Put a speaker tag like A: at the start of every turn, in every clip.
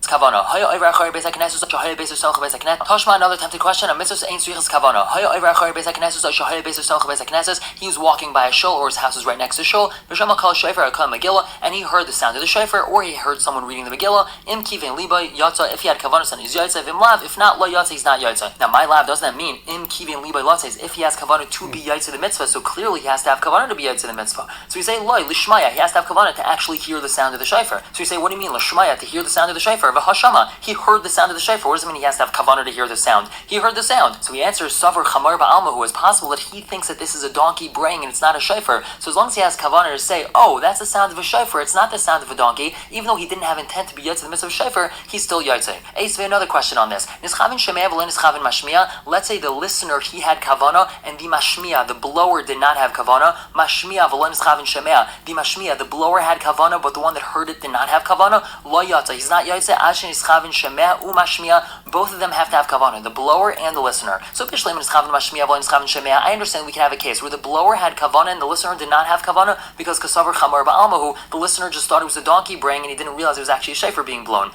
A: kavana. Haya over achari beis haknesus shahaya beis usalcha beis haknes. Tashma, another tempting question. A mitzvah ain't strichas kavana. Haya over achari beis haknesus shahaya beis usalcha beis haknes. He was walking by a shul, or his house was right next to shul. B'shama kol shofar akam Megillah, and he heard the sound of the shofar, or he heard someone reading the Megillah. Im kiven liba yatsa. If he had kavanas on his yatsa, vim lav. If not, lo yatsa, he's not yatsa. Now, my lav doesn't that mean im kiven liba yatsa? If he has kavana to be yatsa the mitzvah, so clearly he has to have kavana to be yatsa the mitzvah. So we say loy lishmaya. He has to have kavana to actually hear the sound of the shofar. So we say, what do you mean lishmaya, to hear the sound of the shofar? V'hashama, he heard the sound of the shofar. What does it mean he has to have kavana to hear the sound? He heard the sound. So he answers savar chamar ba'alma, who is possible that he thinks that this is a donkey braying and it's not a shofar. So as long as he has kavana to say, oh, that's the sound of a shofar, it's not the sound of a donkey, even though he didn't have intent to be yotze the mitzvah of shofar, he's still yotze. Ace, another question on this. Nischavin shemea v'lo nischavin mashmiya. Let's say the listener, he had kavana, and the mashmiya, the blower, did not have kavana. Mashmiya v'lo nischavin shemea. The mashmiya, the blower, had kavana, but the one that heard it did not have kavana. Lo yotze. He's not yotze. Ashen nischavin shemea u mashmiya. Both of them have to have kavana, the blower and the listener. So bishleim nischavin mashmiya v'lo nischavin shemea. I understand we can have a case where the blower had kavana and the listener did not have kavana because kasavar chamar ba'almahu, the listener just thought it was a donkey braying and he didn't realize it was actually a shofar being blown.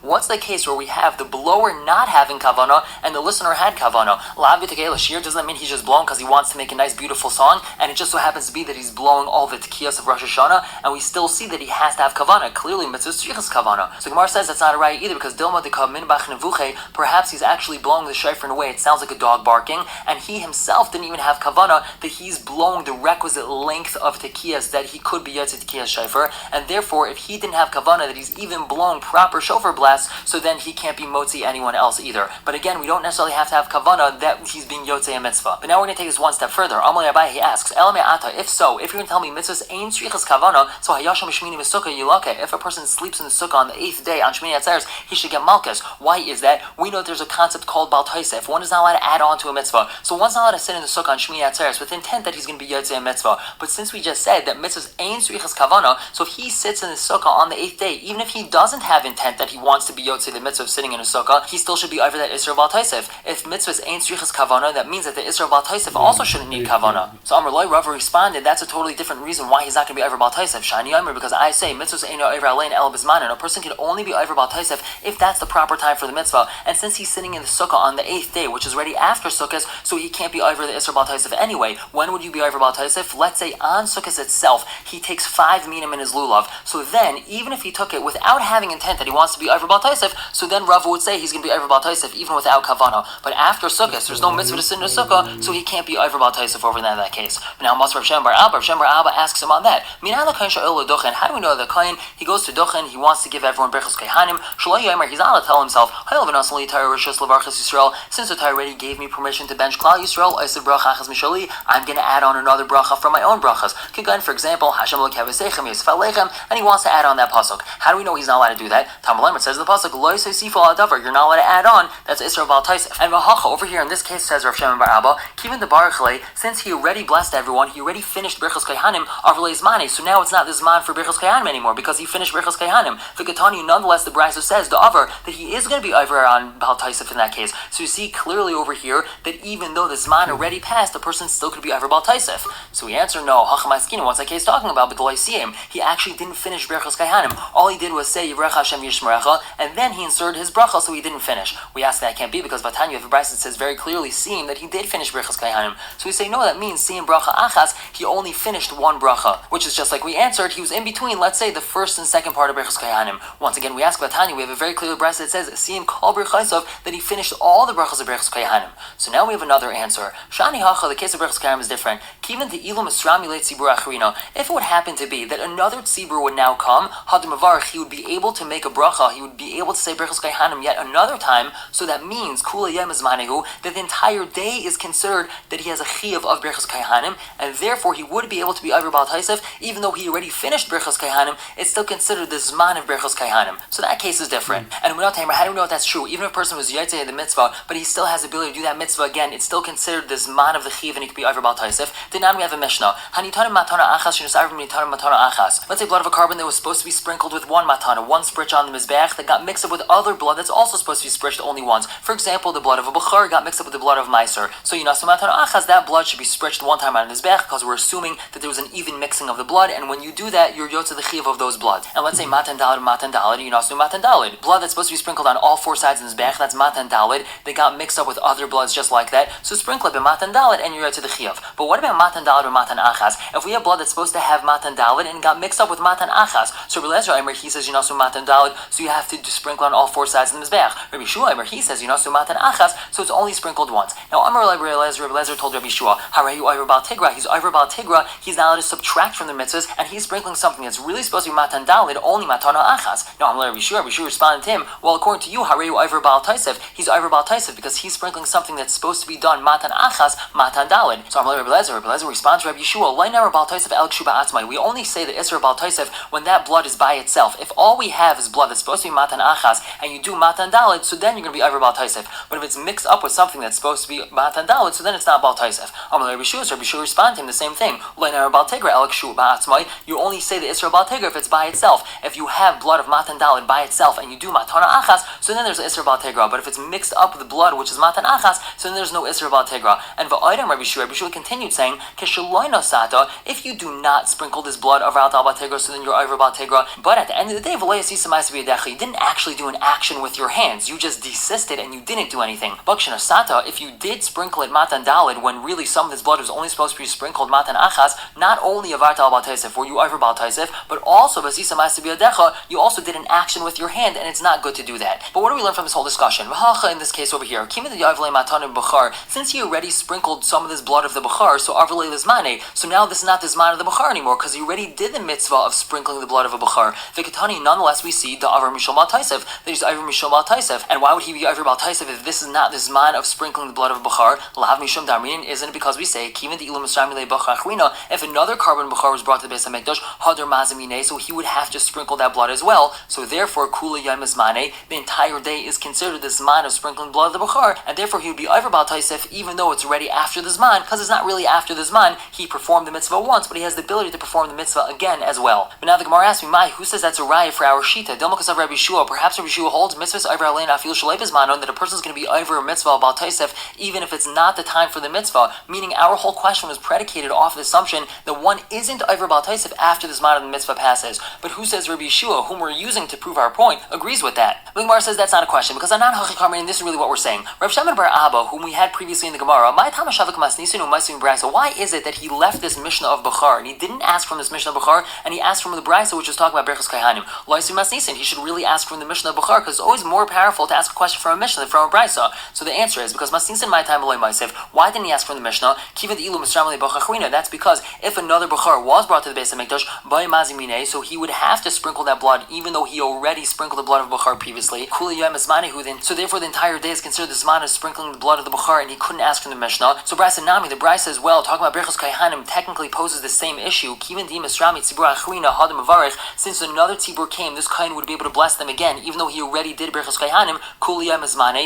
A: What's the case where we have the blower not having kavana and the listener had kavana? Doesn't that mean he's just blowing because he wants to make a nice beautiful song, and it just so happens to be that he's blowing all the tekiyas of Rosh Hashanah, and we still see that he has to have kavana? Clearly mitzvah strichas kavana. So Gemara says that's not a right either, because Dilma deka min bach nevuche, perhaps he's actually blowing the shofar in a way it sounds like a dog barking, and he himself didn't even have kavana that he's blowing the requisite length of tekiyas that he could be yotze tekiyas shofar, and therefore if he didn't have kavana that he's even blowing proper shofar blasts, so then he can't be motzi anyone else either. But again, we don't necessarily have to have kavana that he's being yotze a mitzvah. But now we're going to take this one step further. Amalei Abai, he asks, Elamei ata, if so, if you're going to tell me mitzvahs ain't strichas kavana, so hayasham shmini v'sukkah yilake, if a person sleeps in the sukkah on the 8th day on Shmini Atzeres, he should get malchus. Why is that? We know there's a concept called bal taisef. One is not allowed to add on to a mitzvah. So one's not allowed to sit in the sukkah on Shmini Atzeres with intent that he's going to be yotze a mitzvah. But since we just said that mitzvahs ain't strichas kavana, so if he sits in the sukkah on the 8th day, even if he doesn't have intent that he wants to be yotze the mitzvah of sitting in a sukkah, he still should be over that isra bal taisef. If mitzvahs ain't strichas kavana, that means that the isra bal taisef also shouldn't need kavana. So Amar Loi, Rava responded, that's a totally different reason why he's not going to be over bal taisef. Shani Yomer, because I say mitzvahs ain't over alein el bizmanan. A person can only be over bal taisef if that's the proper time for the mitzvah. And since he's sitting in the sukkah on the 8th day, which is already after sukkahs, so he can't be over the isra bal taisef anyway. When would you be over bal taisef? Let's say on sukkahs itself, he takes 5 minim in his lulav. So then, even if he took it without having intent that he wants to be over bal taisef, so then Rava would say he's going to be over bal taisef even without kavana. But after sukkahs, there's no mitzvah to sit in a sukkah, so he can't be over bal taisef over in that case. But now Masar Shem Bar Abba, Shem Bar Abba asks him on that. How do we know the kohen? He goes to Duchen, he wants to give everyone brechos kaihanim. Shaloi Yomer, he's not allowed to tell himself, since the Torah already gave me permission to bench Klal Yisrael, I'm going to add on another bracha from my own brachas. For example, Hashem and he wants to add on that pasuk. How do we know he's not allowed to do that? Talmud says in the pasuk, you're not allowed to add on. That's Isra Bal Taisef. And Vahacha over here in this case says Rav Shimon Bar Abba, Kivin the Baruch, since he already blessed everyone, he already finished Birchos Kaihanim Avrlei Zmani. So now it's not the Zman for Birchos Kaihanim anymore because he finished Birchos Kaihanim. V'Gatani, nonetheless, the Brisa says the Avar that he is going to be over on Bal Taisef in that case. So you see clearly over here that even though the Zman already passed, the person still could be over Bal Taisef. So we answer no. Hachamaskina. What's that case talking about? But the Loisiyim, he actually didn't finish Birchos Kaihanim. All he did was say Yivrech Hashem Yishmerecha, and then he inserted his bracha, so he didn't finish. We ask that can't be because Vatanya, if the Brisa says very clearly, seeing that he did finish Birchos Kaihanim. So we say no, that means seeing bracha achas, he only finished one bracha, which is just like we answered, he was in between, let's say, the first and second part of Birchos Kaihanim. Once again, we ask Vatanya, we have a very clear Brisa that says, seeing Kol Birchaisov, that he finished all the brachas of Birchos Kaihanim. So now we have another answer. Shani Hacha, the case of Birchos Kaihanim is different. Kivin the Ilam Esramulate Tzibur Acharino. If it would happen to be that another tzibur would now come, Hadim Avarch, he would be able to make a bracha, he would be able to say Birchos Kaihanim yet another time, so that means Kula Yem Zmanehu, that the entire day is considered that he has a chiyuv of Birchos Kaihanim, and therefore he would be able to be over Bal Taisef, even though he already finished Birchos Kaihanim, it's still considered the Zman of Birchos Kaihanim. So that case is different. And we don't how do we know if that's true? Even if a person was Yaitse in the mitzvah, but he still has the ability to do that mitzvah again, it's still considered the Zman of the chiyuv and he could be over Bal Taisef. Then now we have a Mishnah. Hanitanim matana achas shenusar v'nitanim matana achas. Let's say blood of a carbon that was supposed to be sprinkled with one matana, one spritch on the mizbeach, that got mixed up with other blood that's also supposed to be spritched only once. For example, the blood of a bechor got mixed up with the blood of meiser. So yunasu matana achas, that blood should be spritched one time on the mizbeach because we're assuming that there was an even mixing of the blood, and when you do that, you're yotze the chiyuv of those blood. And let's say matan dalid, yunasu matan dalid. Blood that's supposed to be sprinkled on all four sides of the mizbeach, that's matan dalid. They got mixed up with other bloods just like that. So sprinkle it by matan dalid and you're out to the chiyuv. But what about matan dalid or matan achas? If we have blood that's supposed to have matan dalid and got mixed up with matan achas, so Rabbi Lezer, he says yunasu matan dalid, so you have to sprinkle on all four sides of the mizbeach. Rabbi Shua, he says yunasu matan achas, so it's only sprinkled once. Now Amar Rabbi Lezer told Rabbi Shua, Harayu Iver Bal Tigra, he's Iver Bal Tigra, he's not allowed to subtract from the mitzvahs, and he's sprinkling something that's really supposed to be matan dalid, only matana achas. Now Amar Rabbi Shua responded to him, well, according to you, Harayu Iver Bal Taisef, he's Iver Bal Taisef because he's sprinkling something that's supposed to be done matan achas, matan dalid. So Amar Rabbi Lezer responds to Rabbi Shua, Lainara Bal Taisef el kshuba atzmai. We only say the Isra Bal Taisef when that blood is by itself. If all we have is blood that's supposed to be matan achas, and you do matan dalid, so then you're going to be Iver Bal Taisef. But if it's mixed up with something that's supposed to be matan dalid, so then it's not Bal Taisef. Amar Rabbi Shua responded to him the same thing. Lainara Bal Tigra el kshuba atzmai. You only say the Isra Bal Tigra if it's by itself. If you have blood of matan dalid by itself and you do matana achas, so then there's an Isra Bal Tigra. But if it's mixed up with the blood which is matan achas, so then there's no Isra Bal Tigra. And v'ayram Rabbi Shua continued saying, Kesheloino sata, if you do not sprinkle this blood of Al Bal Tigra, so then you're Iver Bal Tigra. But at the end of the day, you didn't actually do an action with your hands. You just desisted and you didn't do anything. Bakshana sata, if you did sprinkle it matan dalid when really some of this blood was only supposed to be sprinkled matan achas, not only of Al Bal Taisef, where you Iver Bal Taisef, but also you also did an action with your hand, and it's not good to do that. But what do we learn from this whole discussion? In this case over here, since he already sprinkled some of this blood of the Bechar, so now this is not the Zman of the Bechar anymore, because he already did the mitzvah of sprinkling the blood of a Bechar. Vikatani, nonetheless, we see the Avar Mishal Bal Taisef, that he's Avar Mishal Bal Taisef. And why would he be Avar Bal Taisef if this is not the Zman of sprinkling the blood of a Bechar? Lav Mishum Damrin, isn't it because we say, if another carbon Bechar was brought to the Beis HaMikdash, Hadar Mazamine, so he would have to sprinkle that blood as well. So therefore, Kula Yom Zmane, the entire day is considered the Zman of sprinkling blood of the Bechar, and therefore he would be Avar Bal Taisef, even though it's already after the Zman, because it's not really after the Zman. He performed the mitzvah once, but he has the ability to perform the mitzvah again as well. But now the Gemara asks me, who says that's a raya for our shita? Delmakas of Rabbi Shua. Perhaps Rabbi Shua holds mitzvahs Iver Alein Afil Shalei Bizmanon, that a person is going to be Iver a mitzvah Bal Taisef even if it's not the time for the mitzvah. Meaning our whole question was predicated off the assumption that one isn't Iver Bal Taisef after the Zman of the mitzvah passes. But who says Rabbi Shua, whom we're using to prove our point, agrees with that? The Gemara says that's not a question, because Anan Hachikamin, and this is really what we're saying. Rav Shimon bar Abba, whom we had previously in the Gemara, why is it that he left this Mishnah of Bechar and he didn't ask from this Mishnah of Bechar and he asked from the Brisa, which was talking about Berchos Kaihanim? He should really ask from the Mishnah of Bechar, because it's always more powerful to ask a question from a Mishnah than from a Brisa. So the answer is because Masnisin my time why didn't he ask from the Mishnah? That's because if another Bechar was brought to the Beis HaMikdash, so he would have to sprinkle that blood even though he already sprinkled the blood of Bechar previously. So therefore the entire day is considered the Zman of sprinkling the blood of the Bechar, and he couldn't ask from the Mishnah. So Brisa Nami, the Brisa as well, talking about Berchos Kaihanim, technically poses the same issue. Since another tzibur came, this kain would be able to bless them again, even though he already did Berchos Kaihanim.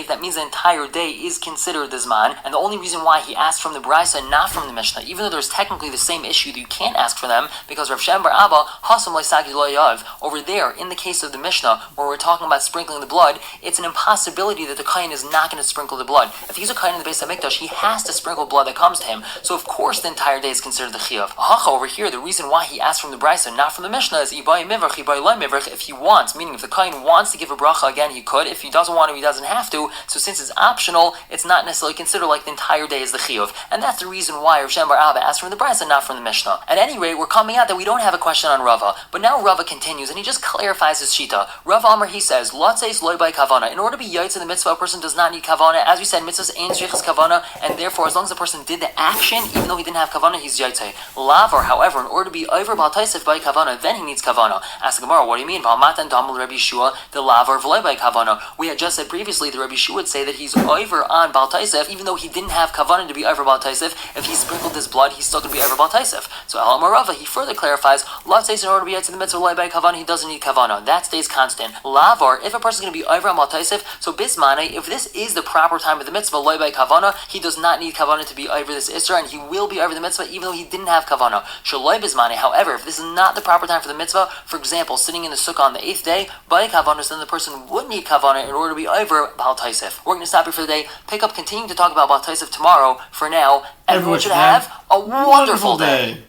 A: That means the entire day is considered the Zman, and the only reason why he asked from the Brisa and not from the Mishnah, even though there's technically the same issue that you can't ask for them, because Rav Shem bar Abba Hasam Leisagi Lo Yav, over there in the case of the Mishnah where we're talking about sprinkling the blood, it's an impossibility that the kain is not going to sprinkle the blood. If he's a kain in the Beis HaMikdash, he has to sprinkle blood that comes to him. So of course the entire day is considered the chiyuv. Hacha over here, the reason why he asked from the Brisa, not from the Mishnah, is ibai mivrach, ibai loy mivrach. If he wants, meaning if the kain wants to give a bracha again, he could. If he doesn't want to, he doesn't have to. So since it's optional, it's not necessarily considered like the entire day is the chiyuv. And that's the reason why Rav Shem bar Abba asked from the Brisa, not from the Mishnah. At any rate, we're coming out that we don't have a question on Rava. But now Rava continues, and he just clarifies his shita. Rav Amar, he says, Lotzeis loy by kavana. In order to be yaitz in the mitzvah, a person does not need kavana. As we said, mitzvahs ain't sheichas kavana, and therefore, as long as the person did the action, even though he didn't have kavana, he's yaitze. Lavar, however, in order to be over Bal Taisef by kavana, then he needs kavana. Ask the Gemara, what do you mean? V'amatan damul Rabbi Shua, the lavar v'loy by kavana. We had just said previously that Rabbi Shua would say that he's over on Bal Taisef, even though he didn't have kavana to be over Bal Taisef. If he sprinkled his blood, he's still going to be over Bal Taisef. So Al Marava, he further clarifies, Lot says in order to be yaitze in the mitzvah loy by kavana, he doesn't need kavana. That stays constant. Lavar, if a person is going to be over on Bal Taisef, so bismane, if this is the proper time of the mitzvah loy by kavana, he does not need kavana to be over this isra, and he will be over the mitzvah even though he didn't have kavana. Shaloi bismane, however, if this is not the proper time for the mitzvah, for example, sitting in the sukkah on the 8th day, by kavana, then the person would need kavana in order to be over Bal Taisef. We're going to stop here for the day, pick up, continuing to talk about Bal Taisef tomorrow. For now, everyone should have a wonderful day.